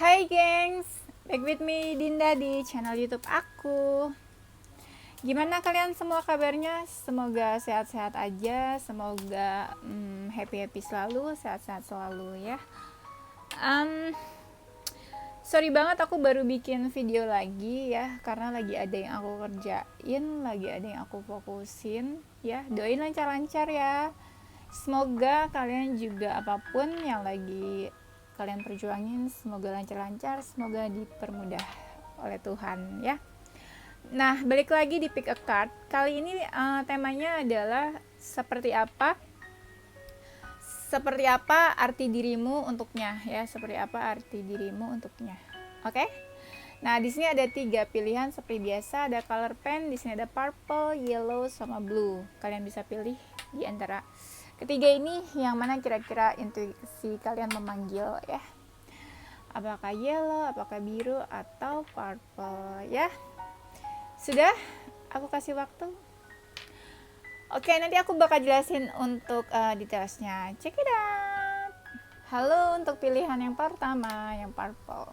Hai gengs, back with me Dinda di channel YouTube aku. Gimana kalian semua kabarnya? Semoga sehat-sehat aja, semoga happy-happy selalu, sehat-sehat selalu ya. Um, Sorry banget aku baru bikin video lagi ya, karena lagi ada yang aku kerjain, lagi ada yang aku fokusin ya. Doain lancar-lancar ya. Semoga kalian juga apapun yang lagi kalian perjuangin, semoga lancar-lancar, semoga dipermudah oleh Tuhan ya. Nah, balik lagi di pick a card. Kali ini temanya adalah seperti apa arti dirimu untuknya ya, seperti apa arti dirimu untuknya. Oke? Nah, di sini ada 3 pilihan seperti biasa, ada color pen, di sini ada purple, yellow, sama blue. Kalian bisa pilih di antara ketiga ini yang mana kira-kira intuisi kalian memanggil ya. Apakah yellow, apakah biru, atau purple ya. Sudah? Aku kasih waktu. Oke, nanti aku bakal jelasin untuk detailsnya. Check it out. Halo, untuk pilihan yang pertama, yang purple.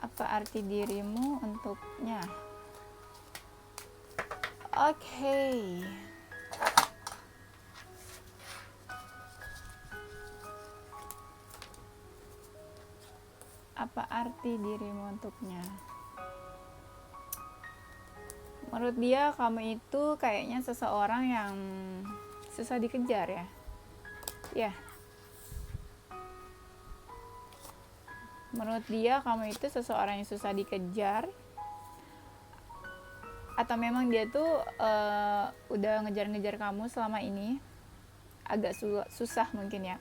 Apa arti dirimu untuknya? Oke. Apa arti dirimu untuknya? Menurut dia kamu itu kayaknya seseorang yang susah dikejar ya. Ya. Menurut dia kamu itu seseorang yang susah dikejar, atau memang dia tuh udah ngejar-ngejar kamu selama ini, agak susah mungkin ya.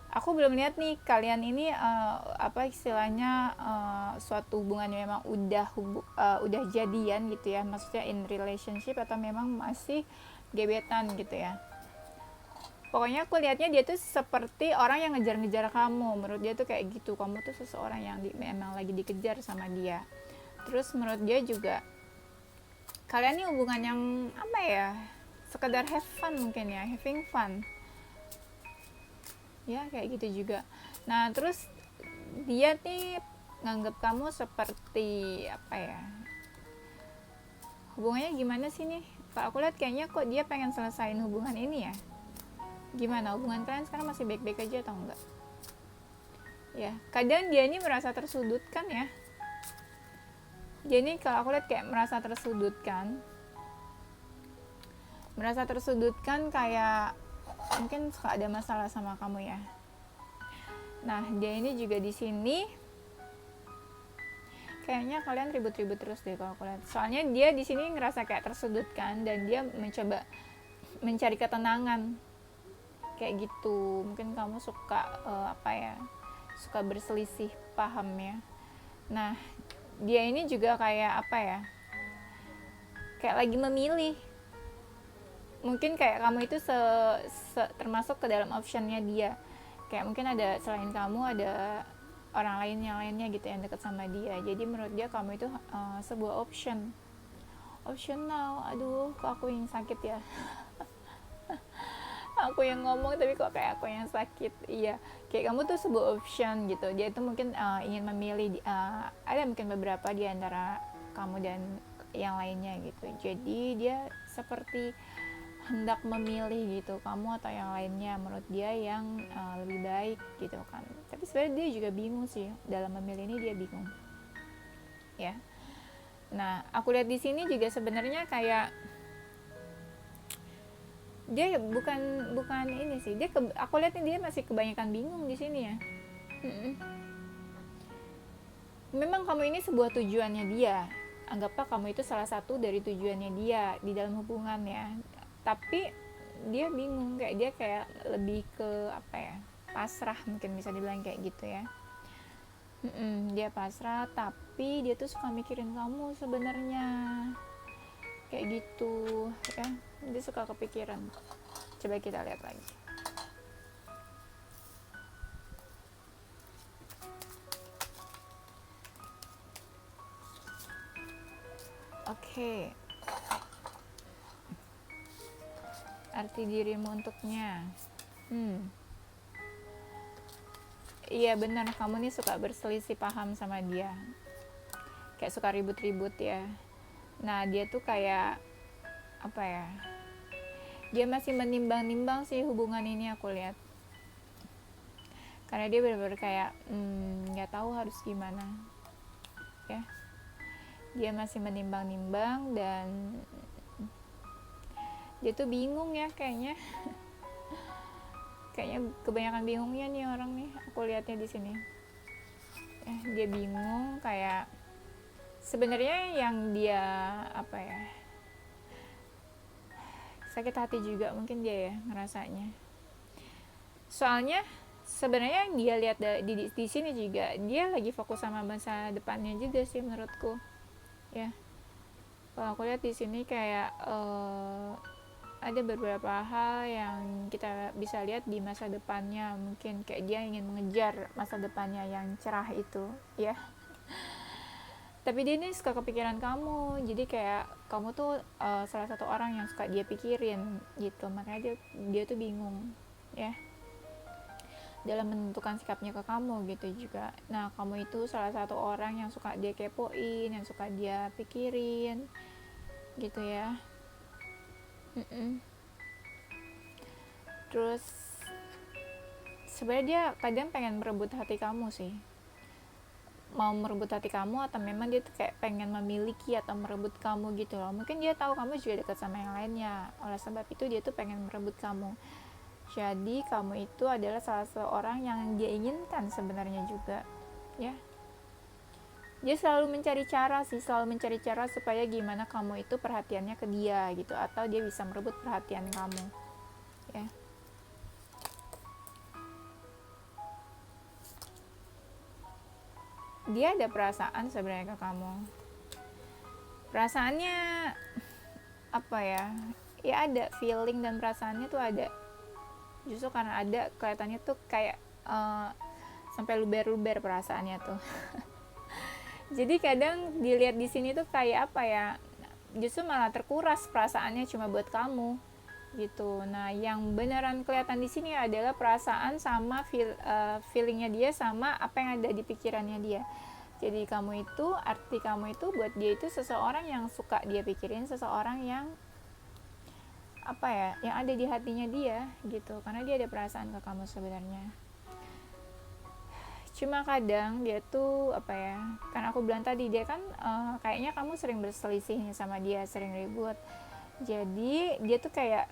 Aku belum lihat nih kalian ini apa istilahnya suatu hubungan yang memang udah jadian gitu ya, maksudnya in relationship, atau memang masih gebetan gitu ya. Pokoknya aku lihatnya dia tuh seperti orang yang ngejar-ngejar kamu. Menurut dia tuh kayak gitu, kamu tuh seseorang yang memang lagi dikejar sama dia. Terus menurut dia juga kalian ini hubungan yang apa ya, sekedar have fun mungkin ya, having fun ya, kayak gitu juga. Nah terus dia nih nganggap kamu seperti apa ya, hubungannya gimana sih nih, kalau aku lihat kayaknya kok dia pengen selesain hubungan ini ya. Gimana hubungan kalian sekarang, masih baik-baik aja atau enggak ya? Kadang dia ini merasa tersudutkan ya. Dia ini kalau aku lihat kayak merasa tersudutkan kayak mungkin suka ada masalah sama kamu ya. Nah dia ini juga di sini kayaknya kalian ribut-ribut terus deh kalau aku lihat. Soalnya dia di sini ngerasa kayak tersudutkan dan dia mencoba mencari ketenangan kayak gitu. Mungkin kamu suka suka berselisih paham ya. Nah dia ini juga kayak apa ya, kayak lagi memilih. Mungkin kayak kamu itu termasuk ke dalam optionnya dia. Kayak mungkin ada selain kamu ada orang lain yang lainnya gitu yang deket sama dia. Jadi menurut dia kamu itu sebuah optional. Aduh, kok aku yang sakit ya. Aku yang ngomong tapi kok kayak aku yang sakit. Iya, kayak kamu tuh sebuah option gitu. Dia itu mungkin ingin memilih ada mungkin beberapa di antara kamu dan yang lainnya gitu. Jadi dia seperti hendak memilih gitu, kamu atau yang lainnya, menurut dia yang lebih baik gitu kan. Tapi sebenarnya dia juga bingung sih dalam memilih ini, dia bingung ya. Nah aku lihat di sini juga sebenarnya kayak dia bukan ini sih, aku lihat dia masih kebanyakan bingung di sini ya. Memang kamu ini sebuah tujuannya dia, anggaplah kamu itu salah satu dari tujuannya dia di dalam hubungan ya. Tapi dia bingung, kayak dia kayak lebih ke apa ya, pasrah mungkin bisa dibilang kayak gitu ya. Dia pasrah tapi dia tuh suka mikirin kamu sebenarnya kayak gitu ya. Dia suka kepikiran. Coba kita lihat lagi. Oke. Arti dirimu untuknya. iya benar, kamu nih suka berselisih paham sama dia, kayak suka ribut-ribut ya. Nah dia tuh kayak apa ya, dia masih menimbang-nimbang sih hubungan ini, aku lihat. Karena dia benar-benar kayak nggak tahu harus gimana ya. Dia masih menimbang-nimbang dan dia tuh bingung ya kayaknya. Kayaknya kebanyakan bingungnya nih orang nih, aku lihatnya di sini. Dia bingung, kayak sebenarnya yang dia apa ya, sakit hati juga mungkin dia ya ngerasanya. Soalnya sebenarnya yang dia lihat di sini juga dia lagi fokus sama masa depannya juga sih menurutku ya. Kalau aku lihat di sini kayak ada beberapa hal yang kita bisa lihat di masa depannya, mungkin kayak dia ingin mengejar masa depannya yang cerah itu ya. Tapi dia ini suka kepikiran kamu, jadi kayak kamu tuh salah satu orang yang suka dia pikirin gitu, makanya dia tuh bingung ya dalam menentukan sikapnya ke kamu gitu juga. Nah kamu itu salah satu orang yang suka dia kepoin, yang suka dia pikirin gitu ya. Terus sebenarnya dia kadang pengen merebut hati kamu sih, mau merebut hati kamu, atau memang dia tuh kayak pengen memiliki atau merebut kamu gitu loh. Mungkin dia tahu kamu juga dekat sama yang lainnya, oleh sebab itu dia tuh pengen merebut kamu. Jadi kamu itu adalah salah seorang yang dia inginkan sebenarnya juga ya. Dia selalu mencari cara supaya gimana kamu itu perhatiannya ke dia gitu, atau dia bisa merebut perhatian kamu ya. Dia ada perasaan sebenarnya ke kamu. Perasaannya apa ya, ya ada feeling dan perasaannya tuh ada. Justru karena ada, kelihatannya tuh kayak sampai luber-luber perasaannya tuh. Jadi kadang dilihat di sini tuh kayak apa ya, justru malah terkuras perasaannya cuma buat kamu gitu. Nah yang beneran kelihatan di sini adalah perasaan sama feelingnya dia sama apa yang ada di pikirannya dia. Jadi kamu itu, arti kamu itu buat dia itu seseorang yang suka dia pikirin, seseorang yang apa ya, yang ada di hatinya dia gitu, karena dia ada perasaan ke kamu sebenarnya. Cuma kadang dia tuh apa ya, kan aku bilang tadi dia kan kayaknya kamu sering berselisih sama dia, sering ribut. Jadi dia tuh kayak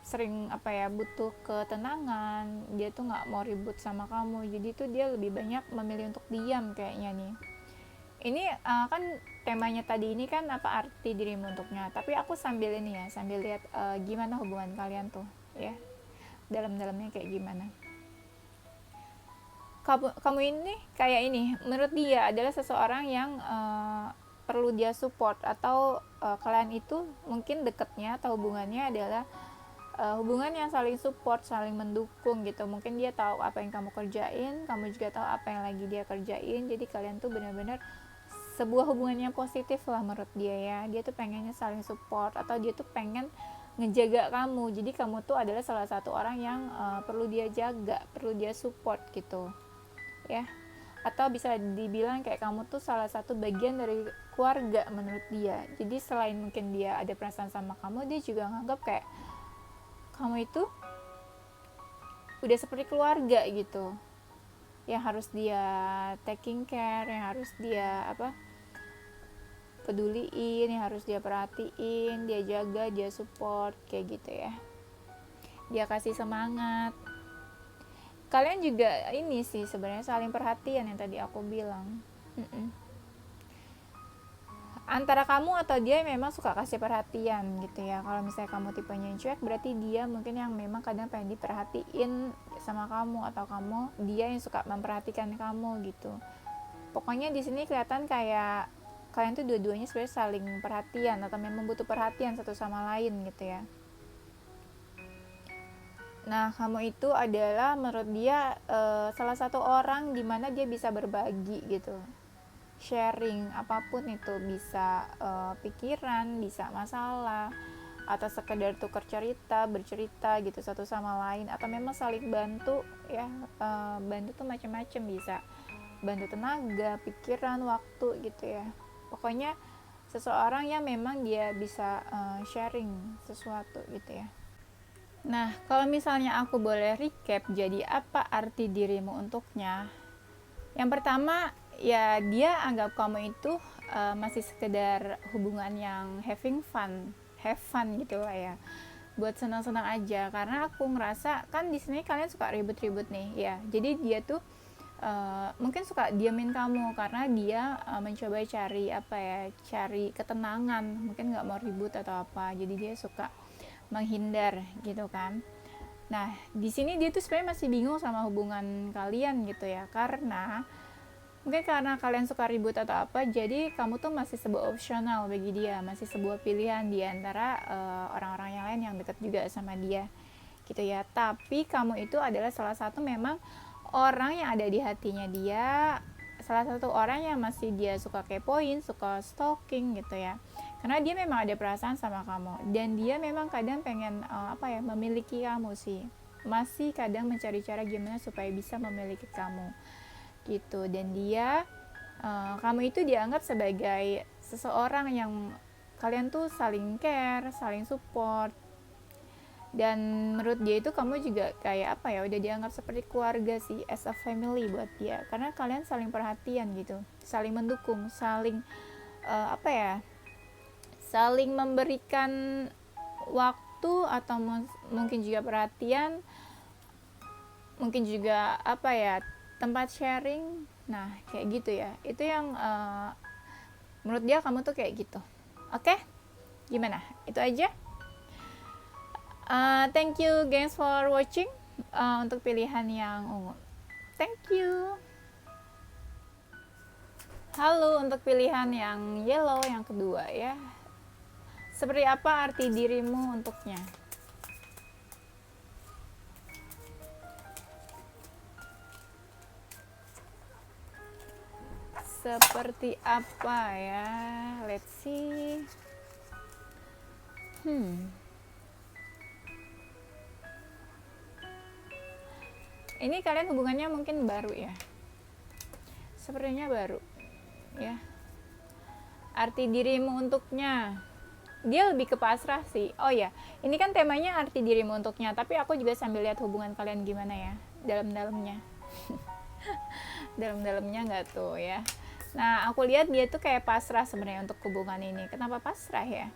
sering apa ya, butuh ketenangan, dia tuh nggak mau ribut sama kamu, jadi tuh dia lebih banyak memilih untuk diam kayaknya nih. Ini kan temanya tadi ini kan apa arti dirimu untuknya, tapi aku sambil ini ya, sambil lihat gimana hubungan kalian tuh ya, dalam-dalamnya kayak gimana. Kamu ini kayak ini menurut dia adalah seseorang yang perlu dia support, atau kalian itu mungkin deketnya atau hubungannya adalah hubungan yang saling support, saling mendukung gitu. Mungkin dia tahu apa yang kamu kerjain, kamu juga tahu apa yang lagi dia kerjain, jadi kalian tuh benar-benar sebuah hubungan yang positif lah menurut dia ya. Dia tuh pengennya saling support, atau dia tuh pengen ngejaga kamu, jadi kamu tuh adalah salah satu orang yang perlu dia jaga, perlu dia support gitu ya. Atau bisa dibilang kayak kamu tuh salah satu bagian dari keluarga menurut dia. Jadi selain mungkin dia ada perasaan sama kamu, dia juga nganggap kayak kamu itu udah seperti keluarga gitu, yang harus dia taking care, yang harus dia apa, peduliin, yang harus dia perhatiin, dia jaga, dia support kayak gitu ya. Dia kasih semangat. Kalian juga ini sih sebenarnya saling perhatian yang tadi aku bilang. Antara kamu atau dia memang suka kasih perhatian gitu ya. Kalau misalnya kamu tipenya yang cuek, berarti dia mungkin yang memang kadang pengen diperhatiin sama kamu, atau kamu dia yang suka memperhatikan kamu gitu. Pokoknya di sini kelihatan kayak kalian tuh dua-duanya sebenarnya saling perhatian, atau memang butuh perhatian satu sama lain gitu ya. Nah kamu itu adalah menurut dia salah satu orang dimana dia bisa berbagi gitu, sharing apapun itu, bisa pikiran, bisa masalah, atau sekedar tukar cerita, bercerita gitu satu sama lain, atau memang saling bantu ya. Bantu tuh macam-macam, bisa bantu tenaga, pikiran, waktu gitu ya. Pokoknya seseorang yang memang dia bisa sharing sesuatu gitu ya. Nah, kalau misalnya aku boleh recap, jadi apa arti dirimu untuknya? Yang pertama, ya dia anggap kamu itu masih sekedar hubungan yang have fun gitu lah ya. Buat senang-senang aja, karena aku ngerasa kan di sini kalian suka ribut-ribut nih ya. Jadi dia tuh mungkin suka diamin kamu karena dia mencoba cari apa ya, cari ketenangan, mungkin nggak mau ribut atau apa, jadi dia suka menghindar gitu kan. Nah di sini dia tuh sebenarnya masih bingung sama hubungan kalian gitu ya, karena mungkin karena kalian suka ribut atau apa, jadi kamu tuh masih sebuah opsional bagi dia, masih sebuah pilihan di antara orang-orang yang lain yang dekat juga sama dia gitu ya. Tapi kamu itu adalah salah satu memang orang yang ada di hatinya dia, salah satu orang yang masih dia suka kepoin, suka stalking gitu ya, karena dia memang ada perasaan sama kamu, dan dia memang kadang pengen memiliki kamu sih, masih kadang mencari cara gimana supaya bisa memiliki kamu gitu. Dan dia kamu itu dianggap sebagai seseorang yang kalian tuh saling care, saling support, dan menurut dia itu kamu juga kayak apa ya, udah dianggap seperti keluarga sih, as a family buat dia, karena kalian saling perhatian gitu, saling mendukung, saling saling memberikan waktu atau mungkin juga perhatian, mungkin juga tempat sharing. Nah kayak gitu ya, itu yang menurut dia kamu tuh kayak gitu. Oke, gimana, itu aja. Thank you guys for watching untuk pilihan yang ungu. Thank you. Halo untuk pilihan yang yellow yang kedua ya. Seperti apa arti dirimu untuknya? Seperti apa ya? Let's see. Ini kalian hubungannya mungkin baru ya. Sepertinya baru ya. Arti dirimu untuknya, dia lebih ke pasrah sih. Oh ya, ini kan temanya arti dirimu untuknya, tapi aku juga sambil lihat hubungan kalian gimana ya, dalam-dalamnya. Dalam-dalamnya nggak tuh ya. Nah aku lihat dia tuh kayak pasrah sebenarnya untuk hubungan ini. Kenapa pasrah ya?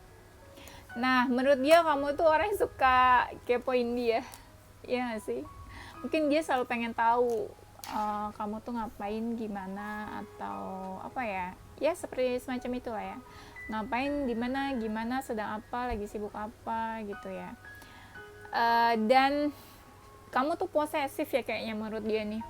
Nah menurut dia kamu tuh orang yang suka kepoin dia, ya gak sih? Mungkin dia selalu pengen tahu kamu tuh ngapain, gimana, atau apa ya, ya seperti semacam itu lah ya, ngapain, dimana, gimana, sedang apa, lagi sibuk apa gitu ya. Dan kamu tuh posesif ya kayaknya menurut dia nih,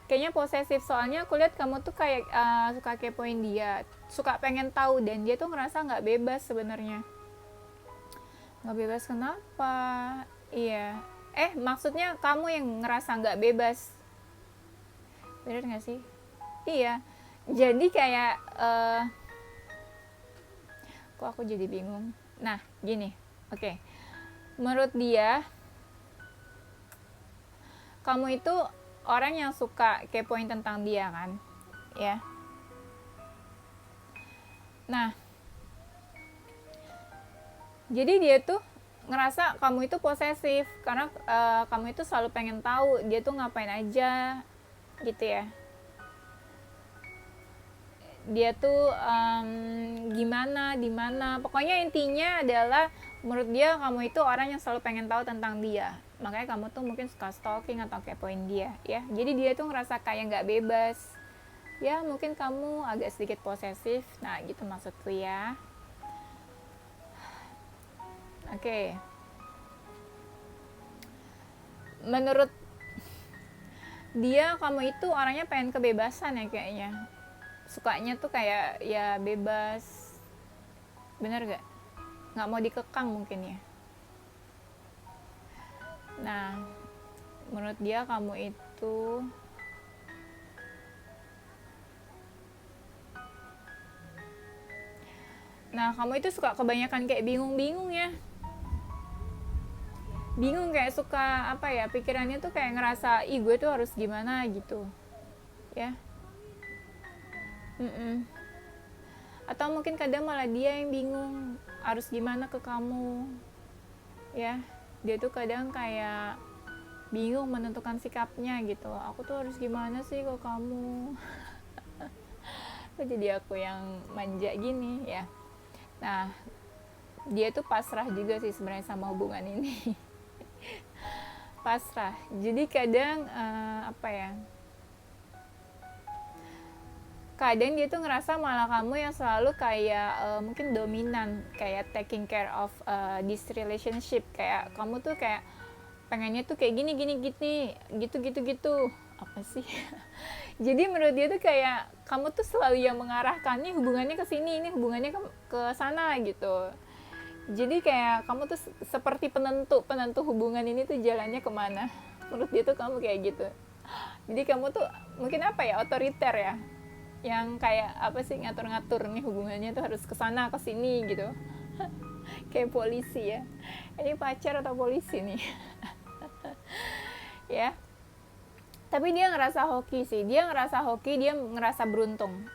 kayaknya posesif, soalnya aku lihat kamu tuh kayak suka kepoin dia, suka pengen tahu, dan dia tuh ngerasa nggak bebas sebenarnya. Nggak bebas kenapa? Iya, maksudnya kamu yang ngerasa nggak bebas, bener nggak sih? Iya, jadi kayak kok aku jadi bingung. Nah gini, oke. Menurut dia kamu itu orang yang suka kepoin tentang dia kan ya. Nah jadi dia tuh ngerasa kamu itu posesif karena kamu itu selalu pengen tahu dia tuh ngapain aja gitu ya, dia tuh gimana, dimana, pokoknya intinya adalah menurut dia kamu itu orang yang selalu pengen tahu tentang dia, makanya kamu tuh mungkin suka stalking atau kepoin dia ya. Jadi dia tuh ngerasa kayak nggak bebas ya, mungkin kamu agak sedikit posesif, nah gitu maksudku ya. Oke. Menurut dia kamu itu orangnya pengen kebebasan ya kayaknya, sukanya tuh kayak ya bebas, bener gak? Nggak mau dikekang mungkin ya. Nah menurut dia kamu itu Nah, kamu itu suka kebanyakan kayak bingung-bingung ya. Bingung kayak suka apa ya, pikirannya tuh kayak ngerasa, ih gue tuh harus gimana gitu. Ya. Mm-mm. Atau mungkin kadang malah dia yang bingung harus gimana ke kamu. Ya. Dia tuh kadang kayak bingung menentukan sikapnya gitu. Aku tuh harus gimana sih ke kamu. Kok jadi aku yang manja gini ya. Nah, dia tuh pasrah juga sih sebenarnya sama hubungan ini. Pasrah. Jadi kadang apa ya, kadang dia tuh ngerasa malah kamu yang selalu kayak mungkin dominan, kayak taking care of this relationship, kayak kamu tuh kayak pengennya tuh kayak gini gini gini gitu gitu gitu apa sih. Jadi menurut dia tuh kayak kamu tuh selalu yang mengarahkannya, hubungannya ke sini, ini hubungannya ke sana gitu. Jadi kayak kamu tuh seperti penentu hubungan ini tuh jalannya kemana. Menurut dia tuh kamu kayak gitu. Jadi kamu tuh mungkin apa ya, otoriter ya, yang kayak apa sih, ngatur-ngatur nih hubungannya tuh harus kesana kesini gitu. Kayak polisi ya, ini pacar atau polisi nih. Ya, tapi dia ngerasa hoki sih, dia ngerasa beruntung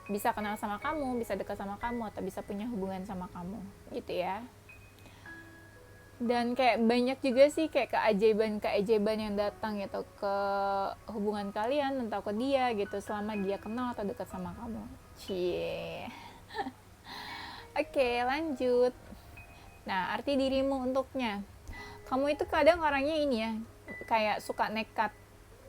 bisa kenal sama kamu, bisa dekat sama kamu, atau bisa punya hubungan sama kamu gitu ya. Dan kayak banyak juga sih kayak keajaiban yang datang gitu ke hubungan kalian, entah ke dia gitu, selama dia kenal atau dekat sama kamu. Cie. Oke, lanjut. Nah, arti dirimu untuknya. Kamu itu kadang orangnya ini ya, kayak suka nekat.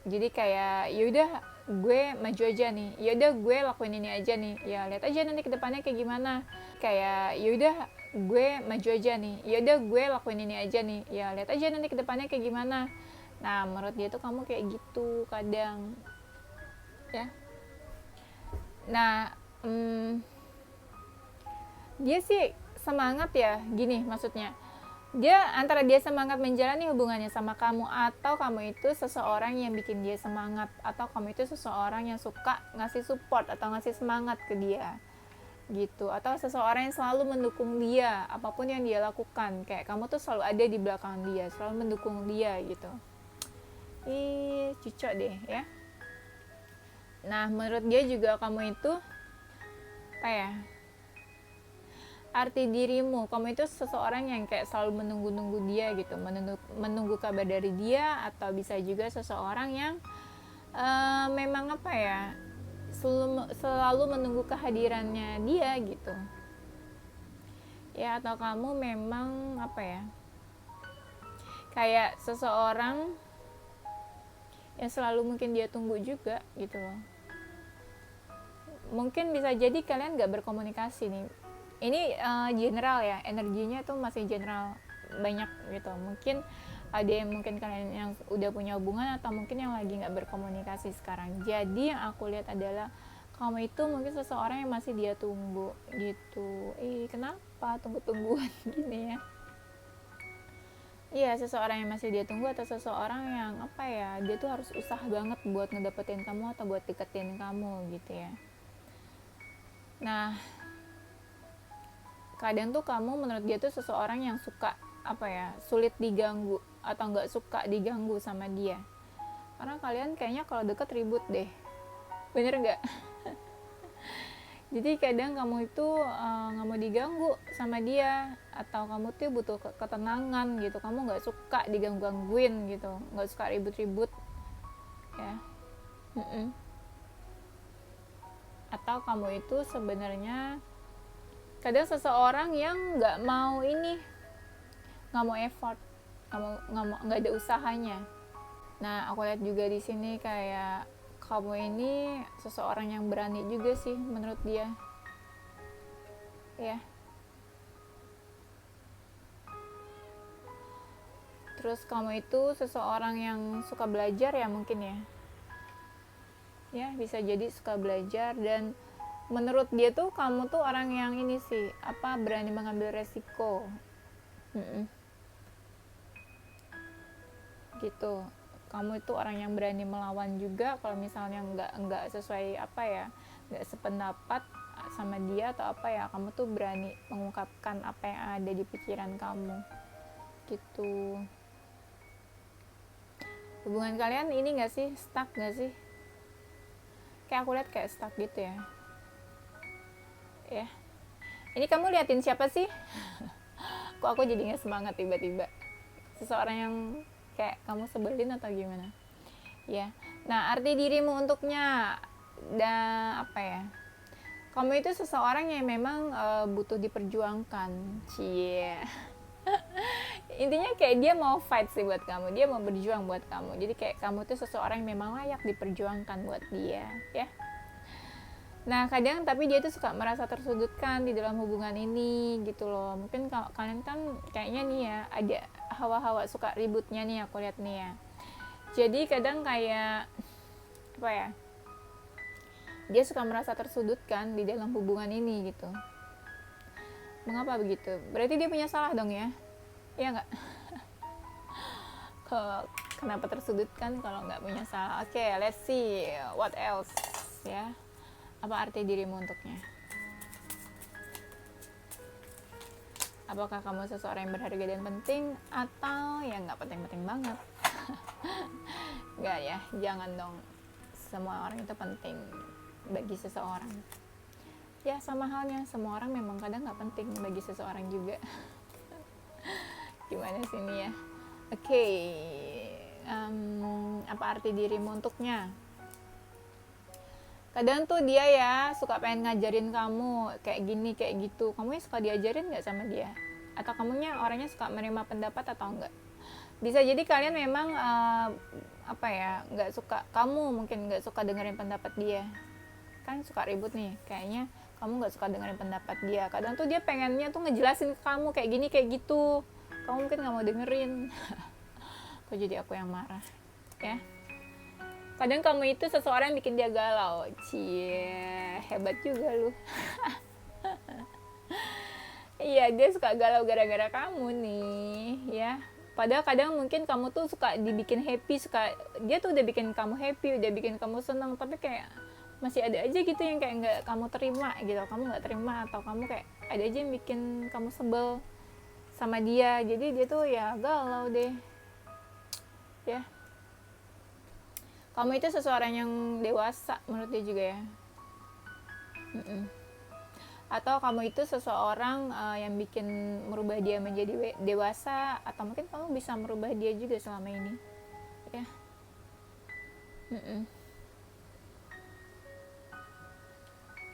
Jadi kayak yaudah gue maju aja nih, yaudah gue lakuin ini aja nih, ya lihat aja nanti kedepannya kayak gimana. Kayak yaudah gue maju aja nih, yaudah gue lakuin ini aja nih, ya lihat aja nanti kedepannya kayak gimana. Nah, menurut dia tuh kamu kayak gitu kadang ya. Nah, dia sih semangat ya, gini maksudnya, dia antara dia semangat menjalani hubungannya sama kamu, atau kamu itu seseorang yang bikin dia semangat, atau kamu itu seseorang yang suka ngasih support atau ngasih semangat ke dia gitu, atau seseorang yang selalu mendukung dia apapun yang dia lakukan, kayak kamu tuh selalu ada di belakang dia, selalu mendukung dia gitu. Ih, cocok deh ya. Nah, menurut dia juga kamu itu apa ya, arti dirimu, kamu itu seseorang yang kayak selalu menunggu-nunggu dia gitu, menunggu kabar dari dia, atau bisa juga seseorang yang memang apa ya, selalu menunggu kehadirannya dia gitu ya. Atau kamu memang apa ya, kayak seseorang yang selalu mungkin dia tunggu juga gitu loh. Mungkin bisa jadi kalian gak berkomunikasi nih, ini general ya, energinya tuh masih general, banyak gitu. Mungkin ada yang mungkin kalian yang udah punya hubungan, atau mungkin yang lagi nggak berkomunikasi sekarang. Jadi yang aku lihat adalah kamu itu mungkin seseorang yang masih dia tunggu gitu. Kenapa tunggu-tungguan gini ya? Iya, seseorang yang masih dia tunggu, atau seseorang yang apa ya, dia tuh harus usaha banget buat ngedapetin kamu atau buat deketin kamu gitu ya. Nah, kadang tuh kamu menurut dia tuh seseorang yang suka apa ya, sulit diganggu atau nggak suka diganggu sama dia, karena kalian kayaknya kalau deket ribut deh, bener nggak? Jadi kadang kamu itu nggak mau diganggu sama dia, atau kamu tuh butuh ketenangan gitu, kamu nggak suka digangguin gitu, nggak suka ribut-ribut ya. Atau kamu itu sebenarnya kadang seseorang yang nggak mau effort, nggak ada usahanya. Nah, aku lihat juga di sini kayak kamu ini seseorang yang berani juga sih menurut dia ya. Terus kamu itu seseorang yang suka belajar ya mungkin ya, bisa jadi suka belajar. Dan menurut dia tuh kamu tuh orang yang ini sih, apa, berani mengambil resiko gitu. Kamu itu orang yang berani melawan juga kalau misalnya nggak sesuai apa ya, nggak sependapat, sama dia atau apa ya, kamu tuh berani mengungkapkan apa yang ada di pikiran kamu gitu. Hubungan kalian ini gak sih, stuck gak sih? Kayak aku lihat kayak stuck gitu ya. Ya, ini kamu liatin siapa sih? Kok aku jadi gak semangat tiba-tiba? Seseorang yang kayak kamu sebelin atau gimana? Ya, nah arti dirimu untuknya dan apa ya? Kamu itu seseorang yang memang butuh diperjuangkan, cie. Intinya kayak dia mau fight sih buat kamu, dia mau berjuang buat kamu. Jadi kayak kamu tuh seseorang yang memang layak diperjuangkan buat dia, ya. Nah kadang tapi dia tuh suka merasa tersudutkan di dalam hubungan ini gitu loh. Mungkin kalau kalian kan kayaknya nih ya ada hawa-hawa suka ributnya nih, aku lihat nih ya. Jadi kadang kayak apa ya, dia suka merasa tersudutkan di dalam hubungan ini gitu. Mengapa begitu? Berarti dia punya salah dong ya? Iya nggak? Kenapa tersudutkan kalau nggak punya salah? Oke, let's see what else ya. Apa arti dirimu untuknya? Apakah kamu seseorang yang berharga dan penting atau yang nggak penting-penting banget? Nggak ya, jangan dong. Semua orang itu penting bagi seseorang. Ya sama halnya, semua orang memang kadang nggak penting bagi seseorang juga. Gimana sih ini ya? Oke, apa arti dirimu untuknya? Kadang tuh dia ya suka pengen ngajarin kamu kayak gini kayak gitu. Kamu suka diajarin nggak sama dia? Atau kamunya orangnya suka menerima pendapat atau enggak? Bisa jadi kalian memang apa ya, nggak suka, kamu mungkin nggak suka dengerin pendapat dia. Kan suka ribut nih, kayaknya kamu nggak suka dengerin pendapat dia. Kadang tuh dia pengennya tuh ngejelasin ke kamu kayak gini kayak gitu. Kamu mungkin nggak mau dengerin. Kok jadi aku yang marah ya? Kadang kamu itu seseorang yang bikin dia galau. Cie, hebat juga lu. Iya, dia suka galau gara-gara kamu nih, ya. Padahal kadang mungkin kamu tuh suka dibikin happy, dia tuh udah bikin kamu happy, udah bikin kamu senang, tapi kayak masih ada aja gitu yang kayak nggak kamu terima gitu. Kamu nggak terima atau kamu kayak ada aja yang bikin kamu sebel sama dia. Jadi dia tuh ya galau deh. Ya. Kamu itu seseorang yang dewasa menurut dia juga ya. Atau kamu itu seseorang yang bikin merubah dia menjadi dewasa, atau mungkin kamu bisa merubah dia juga selama ini ya.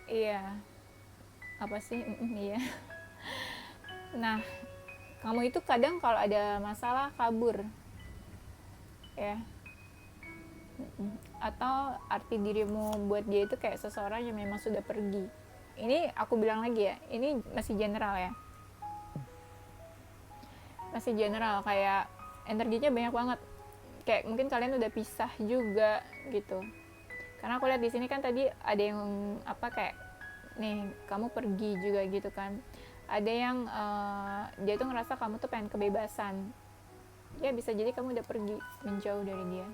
Iya, apa sih? Iya. Nah kamu itu kadang kalau ada masalah kabur ya. Atau arti dirimu buat dia itu kayak seseorang yang memang sudah pergi. Ini aku bilang lagi ya, ini masih general ya, masih general, kayak energinya banyak banget, kayak mungkin kalian udah pisah juga gitu. Karena aku lihat di sini kan tadi ada yang apa kayak nih kamu pergi juga gitu kan, ada yang dia tuh ngerasa kamu tuh pengen kebebasan ya, bisa jadi kamu udah pergi menjauh dari dia.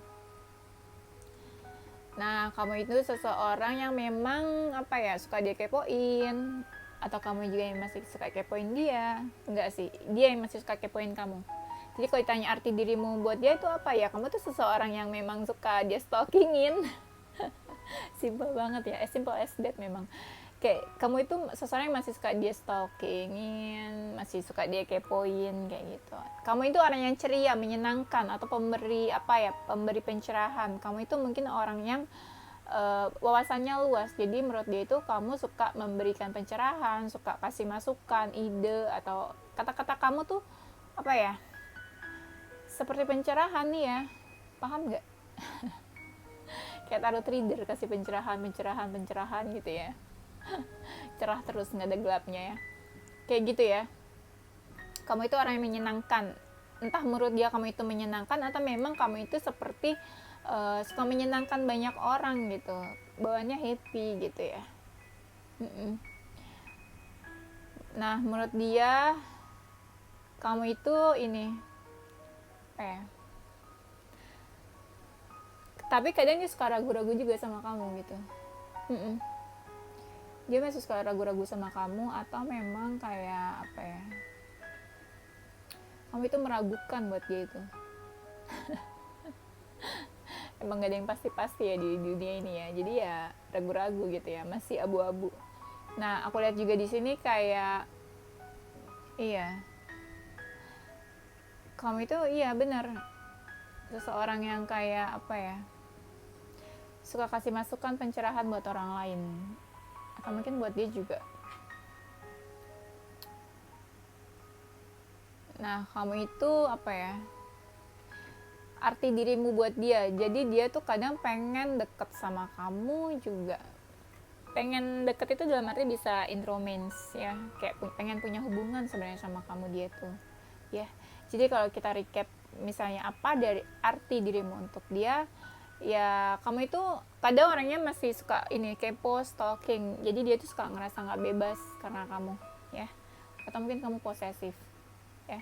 Nah kamu itu seseorang yang memang apa ya, suka dia kepoin, atau kamu juga yang masih suka kepoin dia? Enggak sih, dia yang masih suka kepoin kamu. Jadi kalau ditanya arti dirimu buat dia itu apa ya, kamu tuh seseorang yang memang suka dia stalkingin. Simple banget ya, as simple as that memang. Kayak kamu itu seseorang yang masih suka dia stalkingin, masih suka dia kepoin kayak gitu. Kamu itu orang yang ceria, menyenangkan, atau pemberi apa ya, pemberi pencerahan. Kamu itu mungkin orang yang wawasannya luas. Jadi menurut dia itu kamu suka memberikan pencerahan, suka kasih masukan, ide, atau kata-kata kamu tuh apa ya, seperti pencerahan nih ya, paham nggak? Kayak tarot reader kasih pencerahan gitu ya. Cerah terus, nggak ada gelapnya ya, kayak gitu ya. Kamu itu orang yang menyenangkan, entah menurut dia kamu itu menyenangkan atau memang kamu itu seperti suka menyenangkan banyak orang gitu, bawaannya happy gitu ya. Nah menurut dia kamu itu ini tapi kadang dia suka ragu-ragu juga sama kamu gitu. dia masih suka ragu-ragu sama kamu, atau memang kayak apa ya, kamu itu meragukan buat dia itu. Emang gak ada yang pasti-pasti ya di dunia ini ya, jadi ya ragu-ragu gitu ya, masih abu-abu. Nah, aku lihat juga di sini kayak iya, kamu itu iya benar, seseorang yang kayak apa ya, suka kasih masukan pencerahan buat orang lain, atau mungkin buat dia juga. Nah, kamu itu apa ya, arti dirimu buat dia. Jadi dia tuh kadang pengen deket sama kamu juga. Pengen deket itu dalam arti bisa in romance ya, kayak pengen punya hubungan sebenarnya sama kamu dia tuh ya. Jadi kalau kita recap misalnya apa dari arti dirimu untuk dia, ya kamu itu kadang orangnya masih suka ini kepo, stalking. Jadi dia tuh suka ngerasa nggak bebas karena kamu ya, atau mungkin kamu posesif ya.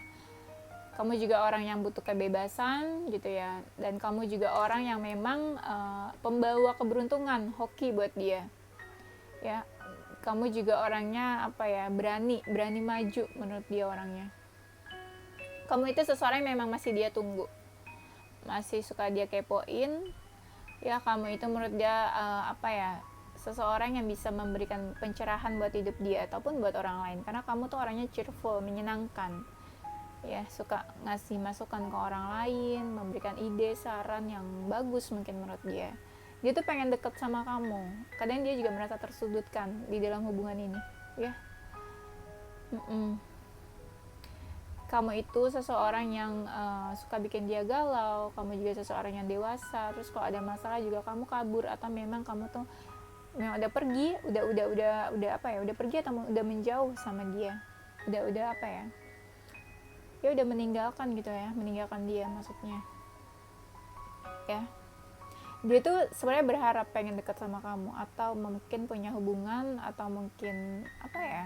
Kamu juga orang yang butuh kebebasan gitu ya, dan kamu juga orang yang memang pembawa keberuntungan, hoki buat dia ya. Kamu juga orangnya apa ya, berani maju menurut dia orangnya. Kamu itu seseorang yang memang masih dia tunggu, masih suka dia kepoin ya. Kamu itu menurut dia apa ya, seseorang yang bisa memberikan pencerahan buat hidup dia ataupun buat orang lain, karena kamu tuh orangnya cheerful, menyenangkan ya, suka ngasih masukan ke orang lain, memberikan ide, saran yang bagus mungkin menurut dia. Dia tuh pengen deket sama kamu. Kadang dia juga merasa tersudutkan di dalam hubungan ini ya. Kamu itu seseorang yang suka bikin dia galau. Kamu juga seseorang yang dewasa. Terus kalau ada masalah juga kamu kabur, atau memang kamu tuh memang udah pergi, udah apa ya, udah pergi atau udah menjauh sama dia, udah apa ya, ya udah meninggalkan gitu ya, meninggalkan dia maksudnya ya. Dia tuh sebenarnya berharap pengen dekat sama kamu, atau mungkin punya hubungan, atau mungkin apa ya,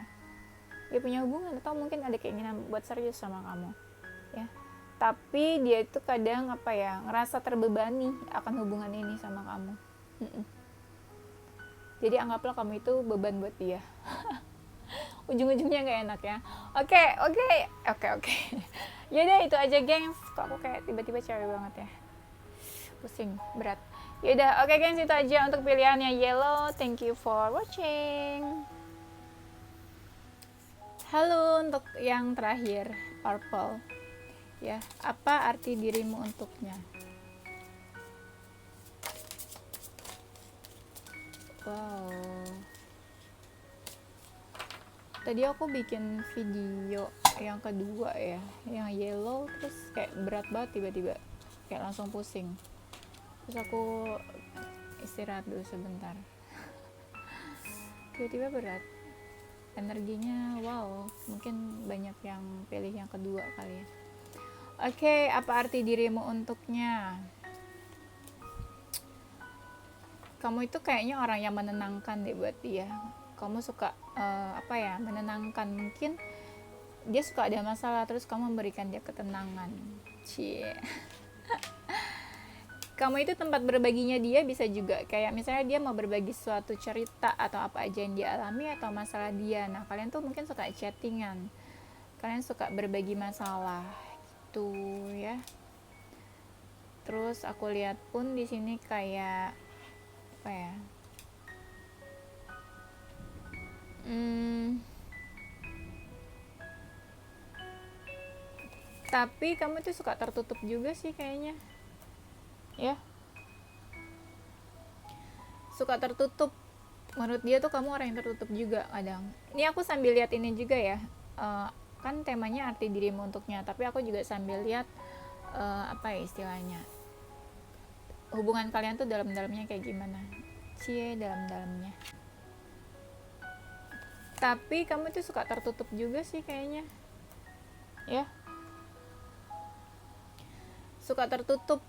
dia punya hubungan atau mungkin ada keinginan buat serius sama kamu ya. Tapi dia itu kadang apa ya, ngerasa terbebani akan hubungan ini sama kamu. Jadi anggaplah kamu itu beban buat dia. Ujung-ujungnya gak enak ya. Oke. Yaudah itu aja gengs. Kok aku kayak tiba-tiba cewek banget ya, pusing, berat. Yaudah oke gengs, itu aja untuk pilihannya yellow. Thank you for watching. Halo, untuk yang terakhir purple ya, apa arti dirimu untuknya? Wow, tadi aku bikin video yang kedua ya, yang yellow, terus kayak berat banget, tiba-tiba kayak langsung pusing. Terus aku istirahat dulu sebentar, tiba-tiba berat energinya. Wow, mungkin banyak yang pilih yang kedua kali ya. Oke, apa arti dirimu untuknya? Kamu itu kayaknya orang yang menenangkan deh buat dia. Kamu suka apa ya, menenangkan. Mungkin dia suka ada masalah, terus kamu memberikan dia ketenangan. Cie. Kamu itu tempat berbaginya dia, bisa juga kayak misalnya dia mau berbagi suatu cerita atau apa aja yang dia alami atau masalah dia. Nah, kalian tuh mungkin suka chattingan, kalian suka berbagi masalah gitu ya. Terus aku lihat pun di sini kayak apa ya, tapi kamu tuh suka tertutup juga sih kayaknya ya, suka tertutup. Menurut dia tuh kamu orang yang tertutup juga kadang. Ini aku sambil lihat ini juga ya, kan temanya arti dirimu untuknya, tapi aku juga sambil lihat apa ya istilahnya, hubungan kalian tuh dalam-dalamnya kayak gimana. Dalam-dalamnya. Tapi kamu tuh suka tertutup juga sih kayaknya ya, suka tertutup.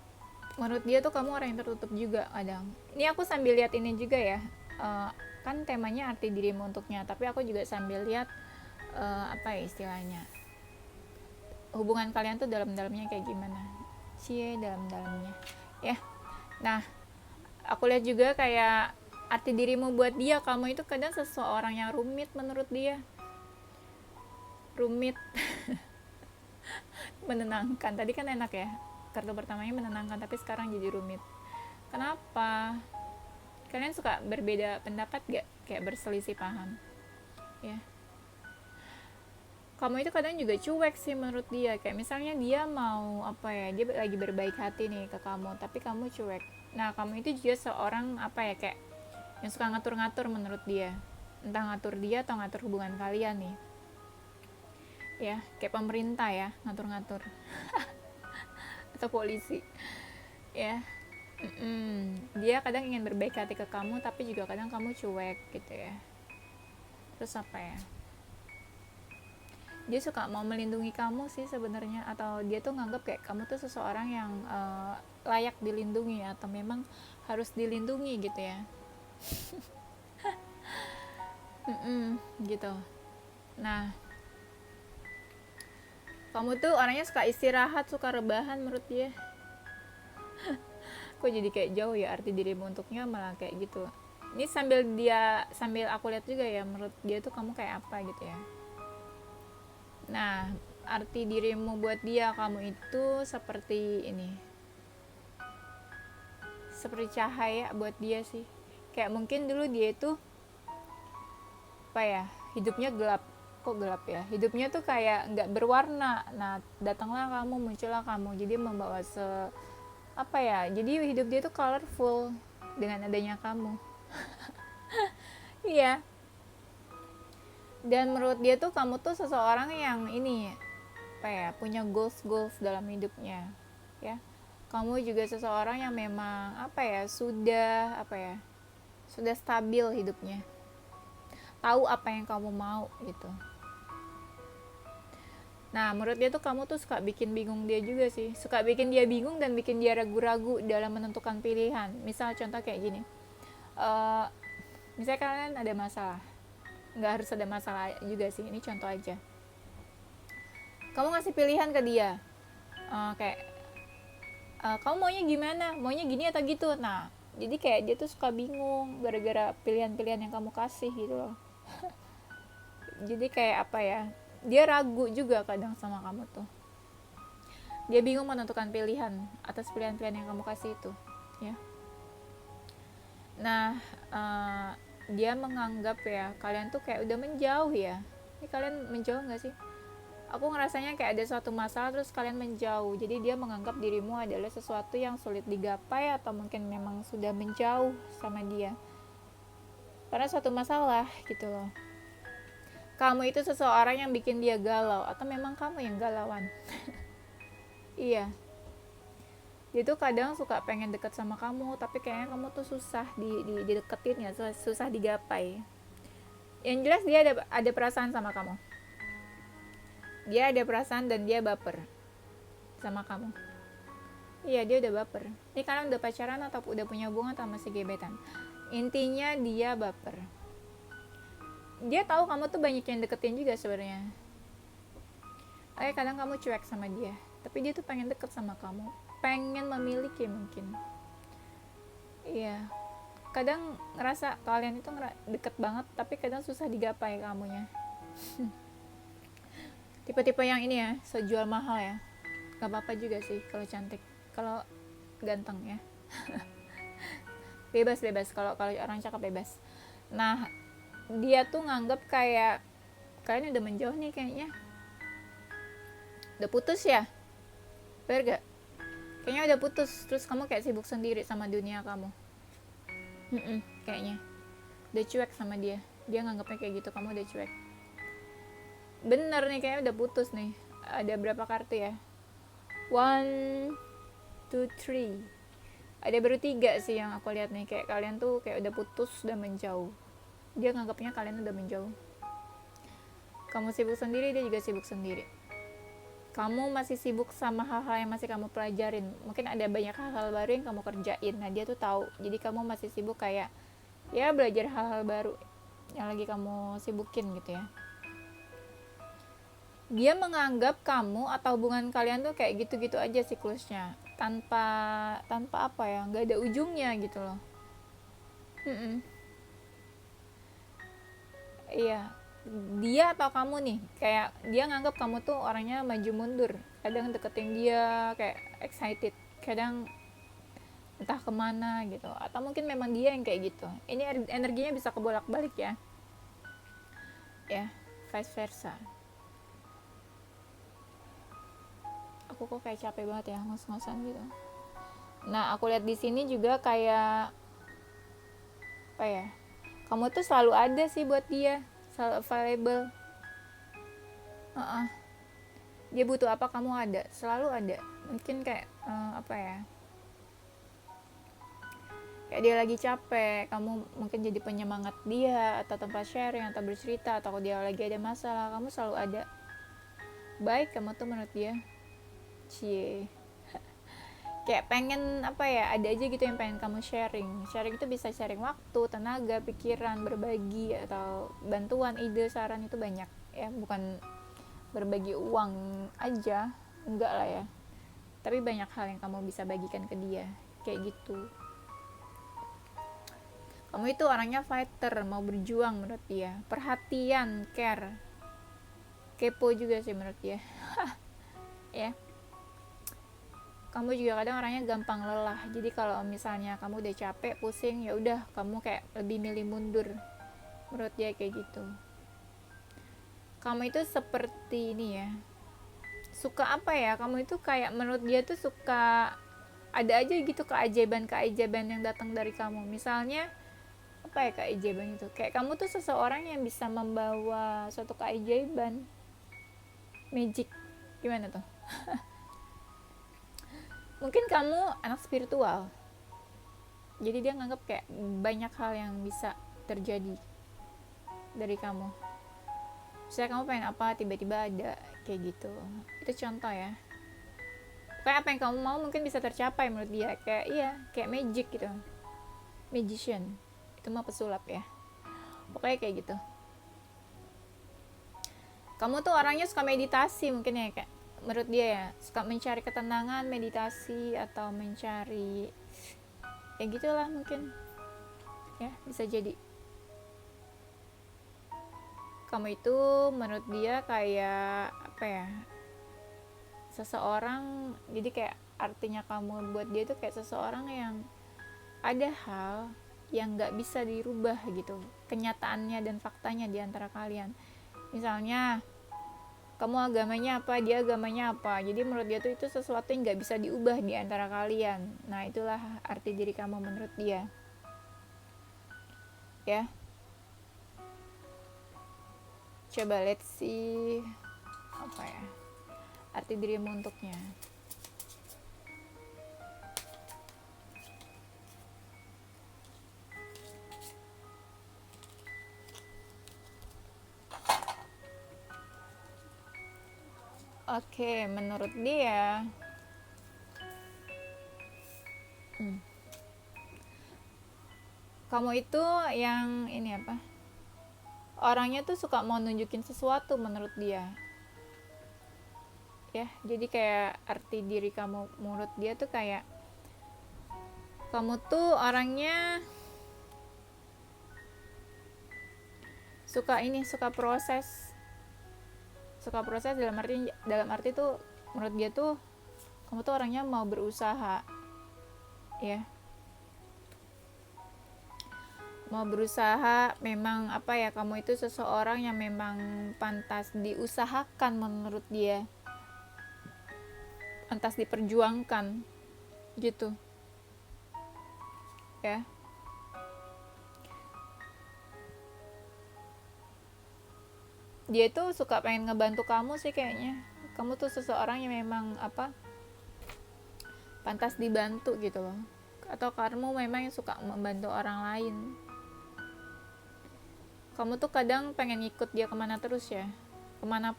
Menurut dia tuh kamu orang yang tertutup juga kadang. Ini aku sambil lihat ini juga ya, kan temanya arti dirimu untuknya, tapi aku juga sambil lihat apa ya istilahnya, hubungan kalian tuh dalam-dalamnya kayak gimana. Dalam-dalamnya ya. Nah, aku lihat juga kayak arti dirimu buat dia. Kamu itu kadang seseorang yang rumit menurut dia. Rumit. Menenangkan, tadi kan enak ya, kartu pertamanya menenangkan, tapi sekarang jadi rumit. Kenapa? Kalian suka berbeda pendapat gak? Kayak berselisih paham ya. Kamu itu kadang juga cuek sih menurut dia. Kayak misalnya dia mau apa ya, dia lagi berbaik hati nih ke kamu, tapi kamu cuek. Nah, kamu itu juga seorang apa ya, kayak yang suka ngatur-ngatur menurut dia. Entah ngatur dia atau ngatur hubungan kalian nih. Ya, kayak pemerintah ya, ngatur-ngatur. Atau polisi. Ya. Dia kadang ingin berbaik hati ke kamu, tapi juga kadang kamu cuek gitu ya. Terus apa ya? Dia suka mau melindungi kamu sih sebenarnya, atau dia tuh nganggap kayak kamu tuh seseorang yang layak dilindungi atau memang harus dilindungi gitu ya. Gitu. Nah, kamu tuh orangnya suka istirahat, suka rebahan menurut dia. Kok jadi kayak jauh ya arti dirimu untuknya, malah kayak gitu. Ini sambil aku lihat juga ya, menurut dia tuh kamu kayak apa gitu ya. Nah, arti dirimu buat dia, kamu itu seperti ini, seperti cahaya buat dia sih. Kayak mungkin dulu dia itu apa ya, hidupnya gelap. Kok gelap ya, hidupnya tuh kayak nggak berwarna. Nah, datanglah kamu, muncullah kamu, jadi membawa apa ya, jadi hidup dia tuh colorful dengan adanya kamu. Iya. Dan menurut dia tuh kamu tuh seseorang yang ini apa ya, punya goals dalam hidupnya ya. Kamu juga seseorang yang memang apa ya, sudah stabil hidupnya, tahu apa yang kamu mau gitu. Nah, menurut dia tuh kamu tuh suka bikin bingung dia juga sih, suka bikin dia bingung dan bikin dia ragu-ragu dalam menentukan pilihan. Misal contoh kayak gini, misalnya kalian ada masalah, nggak harus ada masalah juga sih, ini contoh aja. Kamu ngasih pilihan ke dia, kayak kamu maunya gimana, maunya gini atau gitu. Nah, jadi kayak dia tuh suka bingung gara-gara pilihan-pilihan yang kamu kasih gitu loh. Jadi kayak apa ya, dia ragu juga kadang sama kamu tuh, dia bingung menentukan pilihan atas pilihan-pilihan yang kamu kasih itu ya. Nah, dia menganggap ya kalian tuh kayak udah menjauh ya. Ini kalian menjauh gak sih? Aku ngerasanya kayak ada suatu masalah terus kalian menjauh. Jadi dia menganggap dirimu adalah sesuatu yang sulit digapai, atau mungkin memang sudah menjauh sama dia karena suatu masalah gitu loh. Kamu itu seseorang yang bikin dia galau, atau memang kamu yang galauan? Iya. Dia tuh kadang suka pengen deket sama kamu, tapi kayaknya kamu tuh susah dideketin ya, susah digapai. Yang jelas dia ada perasaan sama kamu. Dia ada perasaan dan dia baper sama kamu. Iya, dia udah baper. Ini kalian udah pacaran atau udah punya hubungan atau masih gebetan? Intinya dia baper. Dia tahu kamu tuh banyak yang deketin juga sebenarnya. Kadang kamu cuek sama dia, tapi dia tuh pengen deket sama kamu, pengen memiliki mungkin. Iya. Kadang ngerasa kalian itu deket banget, tapi kadang susah digapai kamunya. Tipe-tipe yang ini ya, sejual mahal ya. Gak apa-apa juga sih kalau cantik, kalau ganteng ya. bebas kalau orang cakep bebas. Nah, dia tuh nganggep kayak kalian udah menjauh nih kayaknya, udah putus ya, bener gak? Kayaknya udah putus, terus kamu kayak sibuk sendiri sama dunia kamu. Kayaknya udah cuek sama dia nganggapnya kayak gitu, kamu udah cuek. Bener nih, kayaknya udah putus nih. Ada berapa kartu ya? 1, 2, 3. Ada baru 3 sih yang aku lihat nih, kayak kalian tuh kayak udah putus, udah menjauh. Dia nganggapnya kalian udah menjauh. Kamu sibuk sendiri, dia juga sibuk sendiri. Kamu masih sibuk sama hal-hal yang masih kamu pelajarin. Mungkin ada banyak hal-hal baru yang kamu kerjain. Nah, dia tuh tahu. Jadi kamu masih sibuk kayak ya belajar hal-hal baru yang lagi kamu sibukin gitu ya. Dia menganggap kamu atau hubungan kalian tuh kayak gitu-gitu aja siklusnya, tanpa apa ya, nggak ada ujungnya gitu loh. iya, dia atau kamu nih, kayak dia nganggap kamu tuh orangnya maju mundur, kadang deketin dia kayak excited, kadang entah kemana gitu, atau mungkin memang dia yang kayak gitu. Ini energinya bisa kebolak balik ya, ya, vice versa. Aku kok kayak capek banget ya ngos-ngosan gitu. Nah, aku lihat di sini juga kayak apa ya, kamu tuh selalu ada sih buat dia, selalu available. uh-uh. Dia butuh apa kamu ada, selalu ada. Mungkin kayak apa ya, kayak dia lagi capek, kamu mungkin jadi penyemangat dia, atau tempat sharing, atau bercerita, atau dia lagi ada masalah, kamu selalu ada. Baik kamu tuh menurut dia. Cie, kayak pengen apa ya, ada aja gitu yang pengen kamu sharing. Sharing itu bisa sharing waktu, tenaga, pikiran, berbagi, atau bantuan, ide, saran, itu banyak ya, bukan berbagi uang aja, enggak lah ya, tapi banyak hal yang kamu bisa bagikan ke dia kayak gitu. Kamu itu orangnya fighter, mau berjuang menurut dia, perhatian, care, kepo juga sih menurut dia. Ya, kamu juga kadang orangnya gampang lelah, jadi kalau misalnya kamu udah capek, pusing, ya udah kamu kayak lebih milih mundur, menurut dia kayak gitu. Kamu itu seperti ini ya, suka apa ya, kamu itu kayak menurut dia tuh suka ada aja gitu keajaiban-keajaiban yang datang dari kamu. Misalnya apa ya keajaiban itu, kayak kamu tuh seseorang yang bisa membawa suatu keajaiban, magic, gimana tuh, mungkin kamu anak spiritual, jadi dia nganggap kayak banyak hal yang bisa terjadi dari kamu. Misalnya kamu pengen apa, tiba-tiba ada kayak gitu. Itu contoh ya, kayak apa yang kamu mau mungkin bisa tercapai menurut dia, kayak iya, kayak magic gitu, magician, itu mah pesulap ya, pokoknya kayak gitu. Kamu tuh orangnya suka meditasi mungkin ya, kayak menurut dia ya, suka mencari ketenangan, meditasi, atau mencari ya gitulah mungkin ya, bisa jadi. Kamu itu menurut dia kayak apa ya, seseorang, jadi kayak artinya kamu buat dia tuh kayak seseorang yang ada hal yang gak bisa dirubah gitu, kenyataannya dan faktanya di antara kalian. Misalnya kamu agamanya apa, dia agamanya apa, jadi menurut dia tuh itu sesuatu yang gak bisa diubah di antara kalian. Nah itulah arti diri kamu menurut dia ya. Coba let's see apa ya arti dirimu untuknya. Oke, menurut dia kamu itu yang ini apa, orangnya tuh suka mau nunjukin sesuatu menurut dia ya. Jadi kayak arti diri kamu menurut dia tuh kayak kamu tuh orangnya suka ini, suka proses dalam arti tuh menurut dia tuh kamu tuh orangnya mau berusaha ya, mau berusaha. Memang apa ya, kamu itu seseorang yang memang pantas diusahakan menurut dia, pantas diperjuangkan gitu ya. Dia tuh suka pengen ngebantu kamu sih kayaknya. Kamu tuh seseorang yang memang apa, pantas dibantu gitu loh, atau kamu memang yang suka membantu orang lain. Kamu tuh kadang pengen ikut dia kemana terus ya, kemana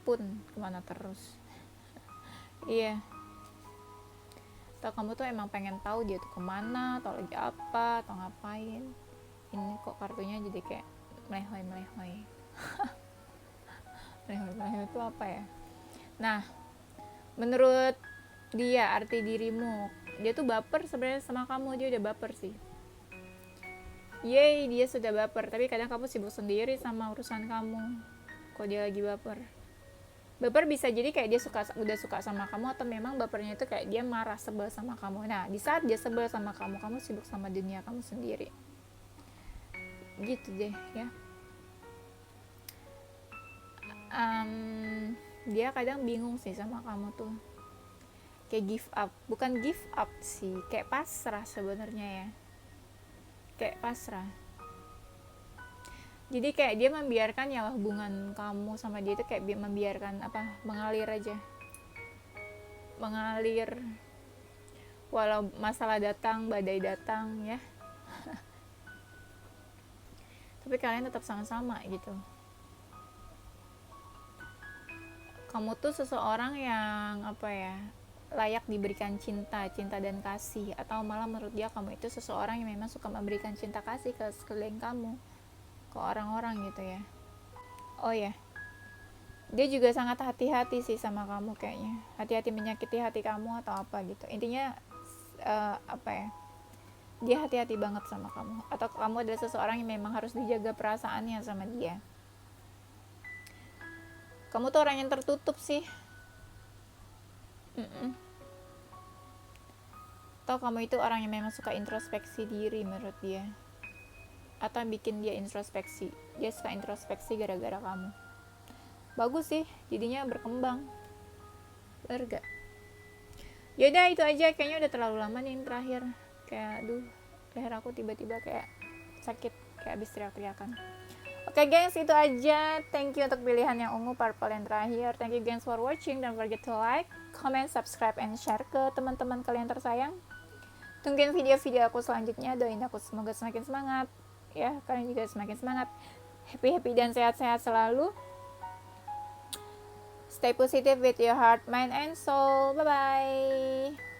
terus. Iya, atau kamu tuh emang pengen tahu dia tuh kemana, atau lagi apa, atau ngapain. Ini kok kartunya jadi kayak melehoi melehoi itu apa ya. Nah menurut dia arti dirimu, dia tuh baper sebenarnya sama kamu, dia udah baper sih. Yeay, dia sudah baper, tapi kadang kamu sibuk sendiri sama urusan kamu. Kok dia lagi baper? Baper bisa jadi kayak dia udah suka sama kamu, atau memang bapernya itu kayak dia marah, sebel sama kamu. Nah, di saat dia sebel sama kamu, kamu sibuk sama dunia kamu sendiri. Gitu deh ya. Dia kadang bingung sih sama kamu tuh. Kayak give up, bukan give up sih, kayak pasrah sebenarnya ya. Kayak pasrah. Jadi kayak dia membiarkan ya hubungan kamu sama dia itu kayak membiarkan mengalir aja. Mengalir walau masalah datang, badai datang ya. Tapi kalian tetap sama-sama gitu. Kamu tuh seseorang yang layak diberikan cinta dan kasih, atau malah menurut dia kamu itu seseorang yang memang suka memberikan cinta kasih ke sekeliling kamu, ke orang-orang gitu ya. Oh ya, dia juga sangat hati-hati sih sama kamu kayaknya, hati-hati menyakiti hati kamu atau apa gitu. Intinya dia hati-hati banget sama kamu, atau kamu adalah seseorang yang memang harus dijaga perasaannya sama dia. Kamu tuh orang yang tertutup sih. Atau kamu itu orang yang memang suka introspeksi diri menurut dia, atau bikin dia introspeksi. Dia suka introspeksi gara-gara kamu. Bagus sih, jadinya berkembang. Bener gak? Yaudah itu aja, kayaknya udah terlalu lama nih yang terakhir. Kayak leher aku tiba-tiba kayak sakit, kayak abis teriak-teriakan. Oke guys, itu aja. Thank you untuk pilihan yang ungu purple yang terakhir. Thank you guys for watching. Don't forget to like, comment, subscribe, and share ke teman-teman kalian tersayang. Tungguin video-video aku selanjutnya. Doain aku semoga semakin semangat ya, kalian juga semakin semangat, happy dan sehat-sehat selalu. Stay positive with your heart, mind, and soul. Bye bye.